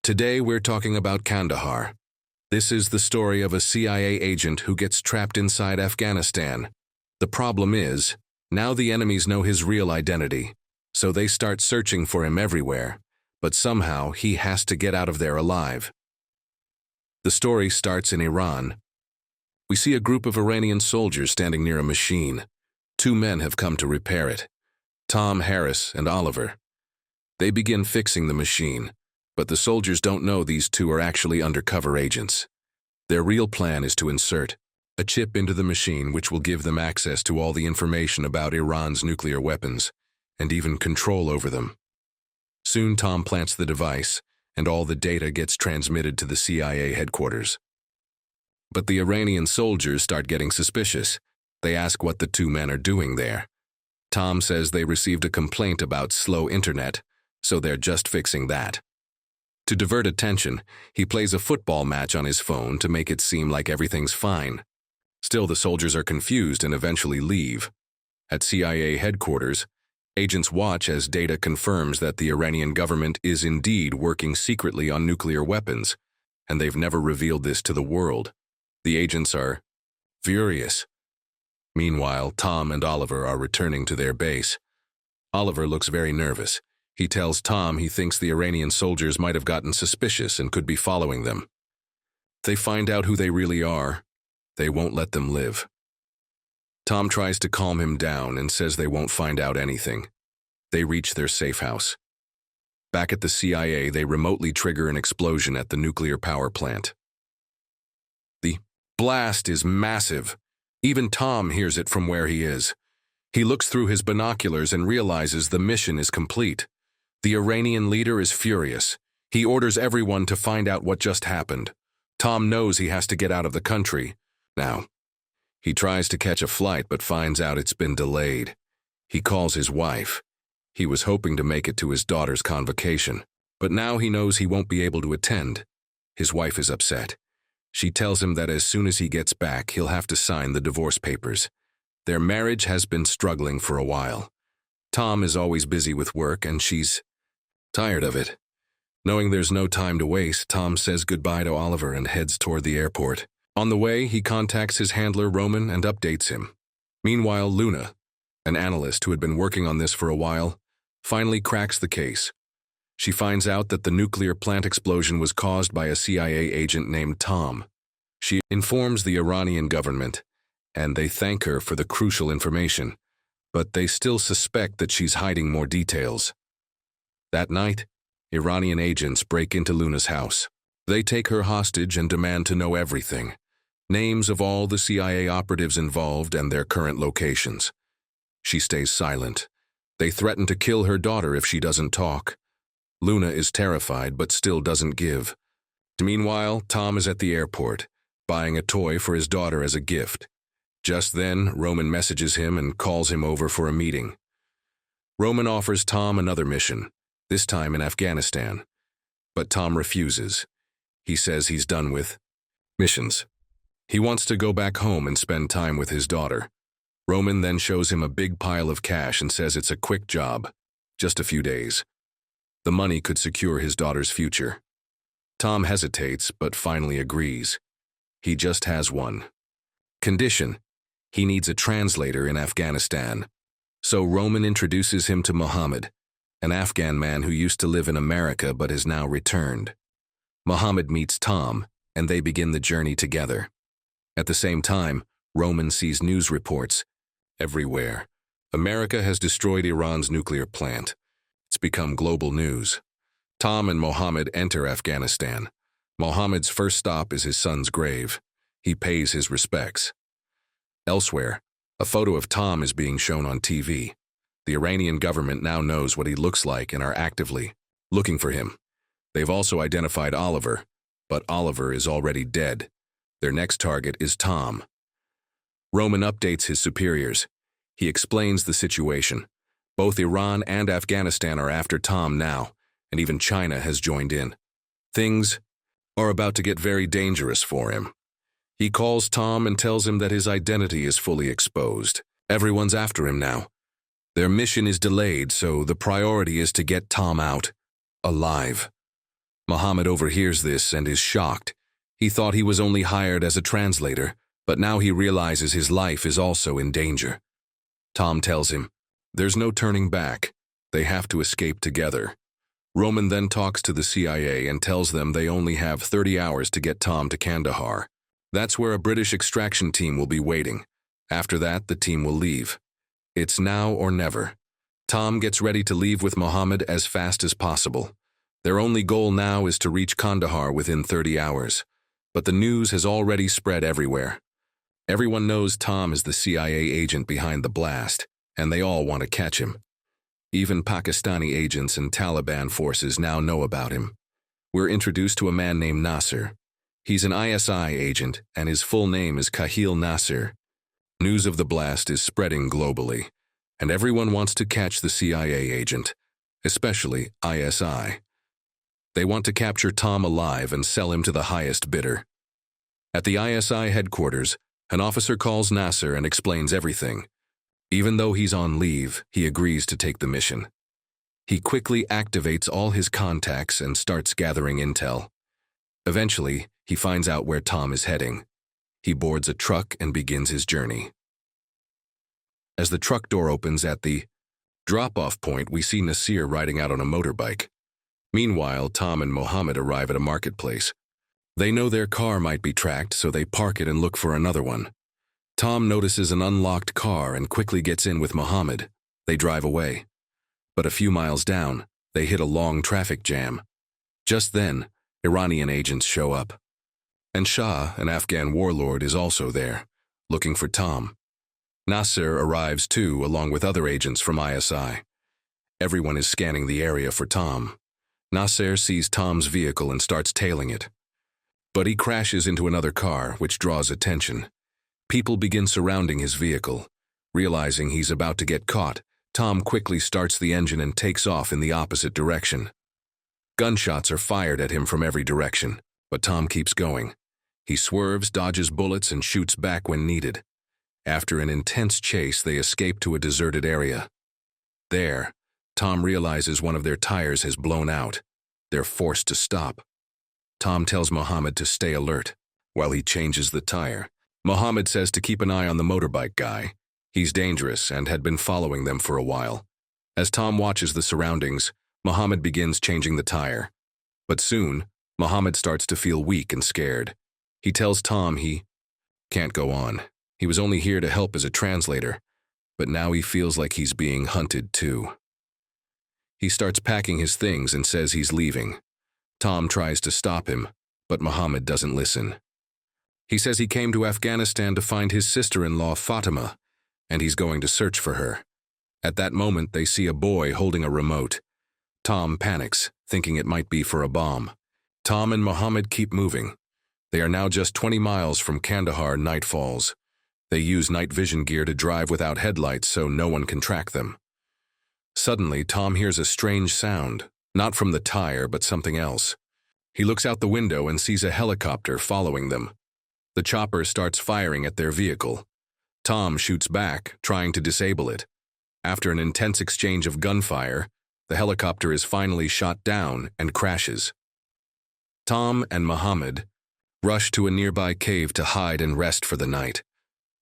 Today we're talking about Kandahar. This is the story of a CIA agent who gets trapped inside Afghanistan. The problem is, now the enemies know his real identity, so they start searching for him everywhere, but somehow he has to get out of there alive. The story starts in Iran. We see a group of Iranian soldiers standing near a machine. Two men have come to repair it, Tom Harris and Oliver. They begin fixing the machine, but the soldiers don't know these two are actually undercover agents. Their real plan is to insert a chip into the machine which will give them access to all the information about Iran's nuclear weapons, and even control over them. Soon Tom plants the device, and all the data gets transmitted to the CIA headquarters. But the Iranian soldiers start getting suspicious. They ask what the two men are doing there. Tom says they received a complaint about slow internet, so they're just fixing that. To divert attention, he plays a football match on his phone to make it seem like everything's fine. Still, the soldiers are confused and eventually leave. At CIA headquarters, agents watch as data confirms that the Iranian government is indeed working secretly on nuclear weapons, and they've never revealed this to the world. The agents are furious. Meanwhile, Tom and Oliver are returning to their base. Oliver looks very nervous. He tells Tom he thinks the Iranian soldiers might have gotten suspicious and could be following them. If they find out who they really are, they won't let them live. Tom tries to calm him down and says they won't find out anything. They reach their safe house. Back at the CIA, they remotely trigger an explosion at the nuclear power plant. The blast is massive. Even Tom hears it from where he is. He looks through his binoculars and realizes the mission is complete. The Iranian leader is furious. He orders everyone to find out what just happened. Tom knows he has to get out of the country. Now, he tries to catch a flight but finds out it's been delayed. He calls his wife. He was hoping to make it to his daughter's convocation, but now he knows he won't be able to attend. His wife is upset. She tells him that as soon as he gets back, he'll have to sign the divorce papers. Their marriage has been struggling for a while. Tom is always busy with work and she's tired of it. Knowing there's no time to waste, Tom says goodbye to Oliver and heads toward the airport. On the way, he contacts his handler Roman and updates him. Meanwhile, Luna, an analyst who had been working on this for a while, finally cracks the case. She finds out that the nuclear plant explosion was caused by a CIA agent named Tom. She informs the Iranian government, and they thank her for the crucial information, but they still suspect that she's hiding more details. That night, Iranian agents break into Luna's house. They take her hostage and demand to know everything. Names of all the CIA operatives involved and their current locations. She stays silent. They threaten to kill her daughter if she doesn't talk. Luna is terrified but still doesn't give. Meanwhile, Tom is at the airport, buying a toy for his daughter as a gift. Just then, Roman messages him and calls him over for a meeting. Roman offers Tom another mission, this time in Afghanistan. But Tom refuses. He says he's done with missions. He wants to go back home and spend time with his daughter. Roman then shows him a big pile of cash and says it's a quick job, just a few days. The money could secure his daughter's future. Tom hesitates, but finally agrees. He just has one condition. He needs a translator in Afghanistan. So Roman introduces him to Mohammed, an Afghan man who used to live in America but has now returned. Mohammed meets Tom, and they begin the journey together. At the same time, Roman sees news reports everywhere. America has destroyed Iran's nuclear plant. It's become global news. Tom and Mohammed enter Afghanistan. Mohammed's first stop is his son's grave. He pays his respects. Elsewhere, a photo of Tom is being shown on TV. The Iranian government now knows what he looks like and are actively looking for him. They've also identified Oliver, but Oliver is already dead. Their next target is Tom. Roman updates his superiors. He explains the situation. Both Iran and Afghanistan are after Tom now, and even China has joined in. Things are about to get very dangerous for him. He calls Tom and tells him that his identity is fully exposed. Everyone's after him now. Their mission is delayed, so the priority is to get Tom out, alive. Mohammed overhears this and is shocked. He thought he was only hired as a translator, but now he realizes his life is also in danger. Tom tells him, "There's no turning back. They have to escape together." Roman then talks to the CIA and tells them they only have 30 hours to get Tom to Kandahar. That's where a British extraction team will be waiting. After that, the team will leave. It's now or never. Tom gets ready to leave with Mohammed as fast as possible. Their only goal now is to reach Kandahar within 30 hours. But the news has already spread everywhere. Everyone knows Tom is the CIA agent behind the blast, and they all want to catch him. Even Pakistani agents and Taliban forces now know about him. We're introduced to a man named Nasser. He's an ISI agent, and his full name is Kahil Nasser. News of the blast is spreading globally, and everyone wants to catch the CIA agent, especially ISI. They want to capture Tom alive and sell him to the highest bidder. At the ISI headquarters, an officer calls Nasser and explains everything. Even though he's on leave, he agrees to take the mission. He quickly activates all his contacts and starts gathering intel. Eventually, he finds out where Tom is heading. He boards a truck and begins his journey. As the truck door opens at the drop-off point, we see Nasir riding out on a motorbike. Meanwhile, Tom and Mohammed arrive at a marketplace. They know their car might be tracked, so they park it and look for another one. Tom notices an unlocked car and quickly gets in with Mohammed. They drive away. But a few miles down, they hit a long traffic jam. Just then, Iranian agents show up. And Shah, an Afghan warlord, is also there, looking for Tom. Nasser arrives too, along with other agents from ISI. Everyone is scanning the area for Tom. Nasser sees Tom's vehicle and starts tailing it. But he crashes into another car, which draws attention. People begin surrounding his vehicle. Realizing he's about to get caught, Tom quickly starts the engine and takes off in the opposite direction. Gunshots are fired at him from every direction, but Tom keeps going. He swerves, dodges bullets, and shoots back when needed. After an intense chase, they escape to a deserted area. There, Tom realizes one of their tires has blown out. They're forced to stop. Tom tells Mohammed to stay alert while he changes the tire. Mohammed says to keep an eye on the motorbike guy. He's dangerous and had been following them for a while. As Tom watches the surroundings, Mohammed begins changing the tire. But soon, Mohammed starts to feel weak and scared. He tells Tom he can't go on. He was only here to help as a translator, but now he feels like he's being hunted too. He starts packing his things and says he's leaving. Tom tries to stop him, but Mohammed doesn't listen. He says he came to Afghanistan to find his sister-in-law Fatima, and he's going to search for her. At that moment, they see a boy holding a remote. Tom panics, thinking it might be for a bomb. Tom and Mohammed keep moving. They are now just 20 miles from Kandahar. Night falls. They use night vision gear to drive without headlights so no one can track them. Suddenly, Tom hears a strange sound, not from the tire but something else. He looks out the window and sees a helicopter following them. The chopper starts firing at their vehicle. Tom shoots back, trying to disable it. After an intense exchange of gunfire, the helicopter is finally shot down and crashes. Tom and Mohammed rush to a nearby cave to hide and rest for the night.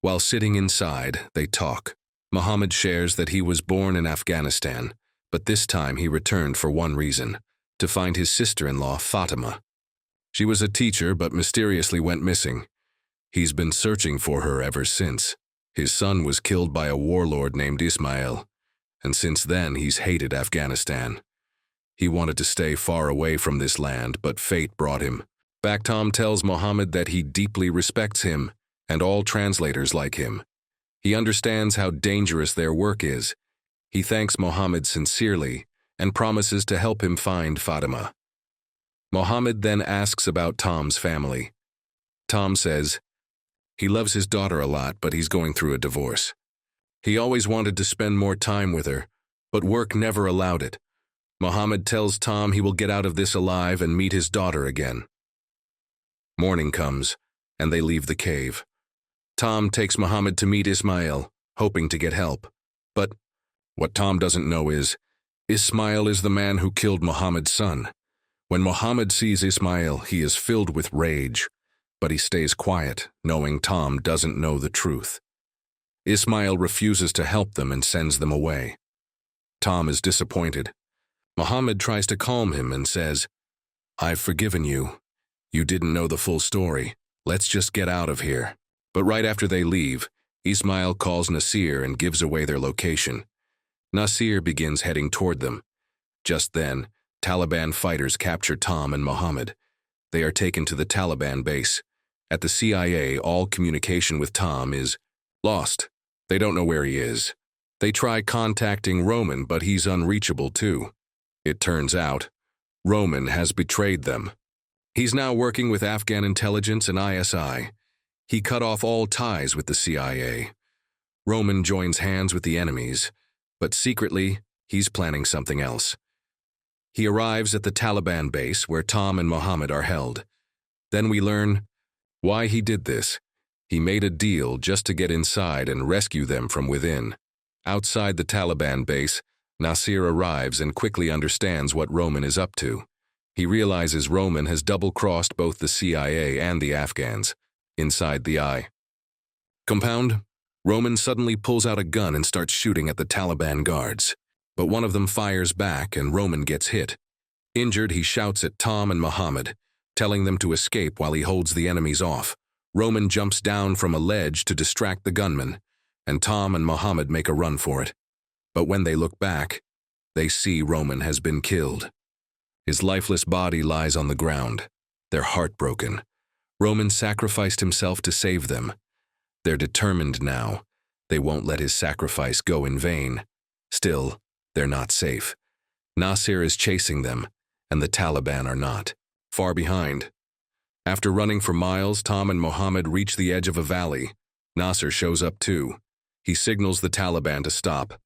While sitting inside, they talk. Mohammed shares that he was born in Afghanistan, but this time he returned for one reason: to find his sister-in-law, Fatima. She was a teacher but mysteriously went missing. He's been searching for her ever since. His son was killed by a warlord named Ismail, and since then he's hated Afghanistan. He wanted to stay far away from this land, but fate brought him back. Tom tells Mohammed that he deeply respects him and all translators like him. He understands how dangerous their work is. He thanks Mohammed sincerely and promises to help him find Fatima. Mohammed then asks about Tom's family. Tom says he loves his daughter a lot, but he's going through a divorce. He always wanted to spend more time with her, but work never allowed it. Mohammed tells Tom he will get out of this alive and meet his daughter again. Morning comes, and they leave the cave. Tom takes Mohammed to meet Ismail, hoping to get help. But what Tom doesn't know is, Ismail is the man who killed Mohammed's son. When Mohammed sees Ismail, he is filled with rage, but he stays quiet, knowing Tom doesn't know the truth. Ismail refuses to help them and sends them away. Tom is disappointed. Mohammed tries to calm him and says, "I've forgiven you. You didn't know the full story. Let's just get out of here." But right after they leave, Ismail calls Nasir and gives away their location. Nasir begins heading toward them. Just then, Taliban fighters capture Tom and Mohammed. They are taken to the Taliban base. At the CIA, all communication with Tom is lost. They don't know where he is. They try contacting Roman, but he's unreachable too. It turns out, Roman has betrayed them. He's now working with Afghan intelligence and ISI. He cut off all ties with the CIA. Roman joins hands with the enemies, but secretly, he's planning something else. He arrives at the Taliban base where Tom and Mohammed are held. Then we learn why he did this. He made a deal just to get inside and rescue them from within. Outside the Taliban base, Nasir arrives and quickly understands what Roman is up to. He realizes Roman has double-crossed both the CIA and the Afghans. Inside the compound, Roman suddenly pulls out a gun and starts shooting at the Taliban guards. But one of them fires back and Roman gets hit. Injured, he shouts at Tom and Mohammed, telling them to escape while he holds the enemies off. Roman jumps down from a ledge to distract the gunman, and Tom and Mohammed make a run for it. But when they look back, they see Roman has been killed. His lifeless body lies on the ground. They're heartbroken. Roman sacrificed himself to save them. They're determined now. They won't let his sacrifice go in vain. Still, they're not safe. Nasir is chasing them, and the Taliban are not. Far behind. After running for miles, Tom and Mohammed reach the edge of a valley. Nasir shows up too. He signals the Taliban to stop.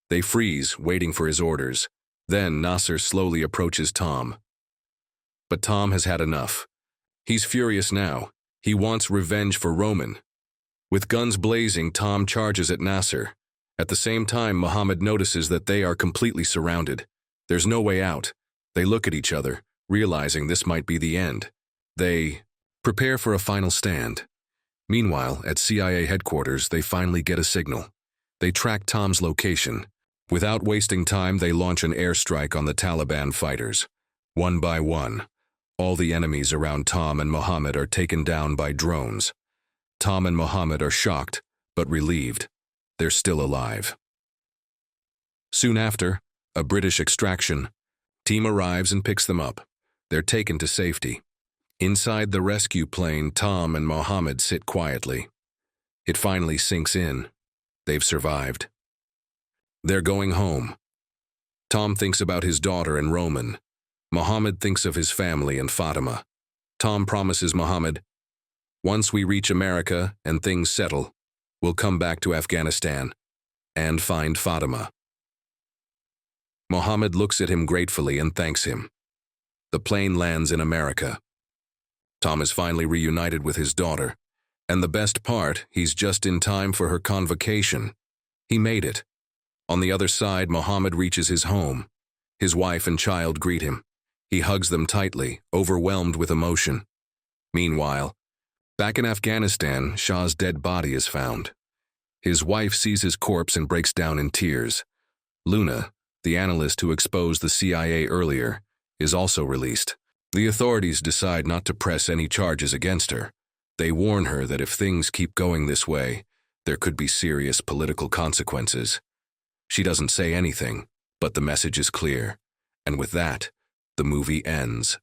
They freeze, waiting for his orders. Then Nasir slowly approaches Tom. But Tom has had enough. He's furious now. He wants revenge for Roman. With guns blazing, Tom charges at Nasir. At the same time, Mohammed notices that they are completely surrounded. There's no way out. They look at each other, realizing this might be the end. They prepare for a final stand. Meanwhile, at CIA headquarters, they finally get a signal. They track Tom's location. Without wasting time, they launch an airstrike on the Taliban fighters. One by one, all the enemies around Tom and Mohammed are taken down by drones. Tom and Mohammed are shocked, but relieved. They're still alive. Soon after, a British extraction team arrives and picks them up. They're taken to safety. Inside the rescue plane, Tom and Mohammed sit quietly. It finally sinks in. They've survived. They're going home. Tom thinks about his daughter and Roman. Mohammed thinks of his family and Fatima. Tom promises Mohammed, "Once we reach America and things settle, we'll come back to Afghanistan and find Fatima." Mohammed looks at him gratefully and thanks him. The plane lands in America. Tom is finally reunited with his daughter. And the best part, he's just in time for her convocation. He made it. On the other side, Mohammed reaches his home. His wife and child greet him. He hugs them tightly, overwhelmed with emotion. Meanwhile, back in Afghanistan, Shah's dead body is found. His wife sees his corpse and breaks down in tears. Luna, the analyst who exposed the CIA earlier, is also released. The authorities decide not to press any charges against her. They warn her that if things keep going this way, there could be serious political consequences. She doesn't say anything, but the message is clear. And with that, the movie ends.